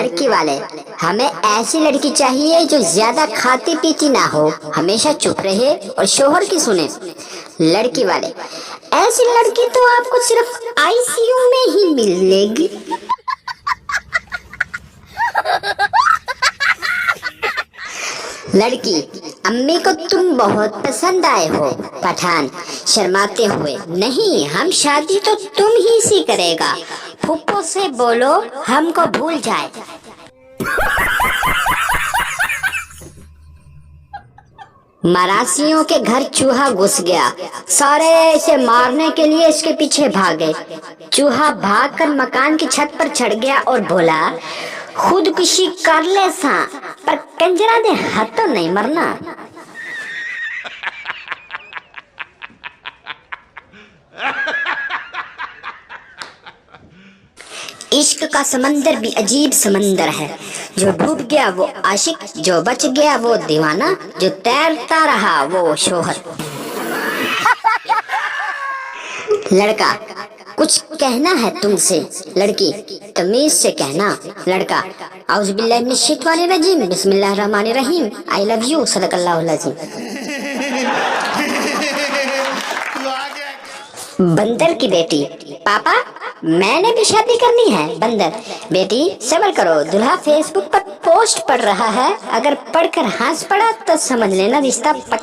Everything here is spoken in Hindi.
लड़की वाले, हमें ऐसी लड़की चाहिए जो ज्यादा खाती पीती ना हो, हमेशा चुप रहे और शोहर की सुने। लड़की वाले, ऐसी लड़की तो आपको सिर्फ आईसीयू में ही मिलेगी। लड़की, अम्मी को तुम बहुत पसंद आए हो। पठान शर्माते हुए, नहीं, हम शादी तो तुम ही से करेगा। फूफो से बोलो हमको भूल जाए। मरासियों के घर चूहा घुस गया, सारे इसे मारने के लिए इसके पीछे भागे। चूहा भागकर मकान की छत पर चढ़ गया और बोला, खुदकुशी कर ले सा, पर कंजरा दे हाथ तो नहीं मरना। इश्क का समंदर भी अजीब समंदर है। जो डूब गया वो आशिक, जो बच गया वो दीवाना, जो तैरता रहा वो शोहर। लड़का, कुछ कहना है तुमसे। लड़की, तमीज से कहना। लड़का, औज़ु बिल्लाहि मिनश शैतानिर रजीम, बिस्मिल्लाहिर रहमानिर रहीम, आई लव यू, सदकल्लाहुल अज़ीम। बंदर की बेटी, पापा मैंने भी शादी करनी है। बंदर, बेटी सब्र करो, दूल्हा फेसबुक पर पोस्ट पढ़ रहा है, अगर पढ़कर हंस पड़ा तो समझ लेना रिश्ता पक।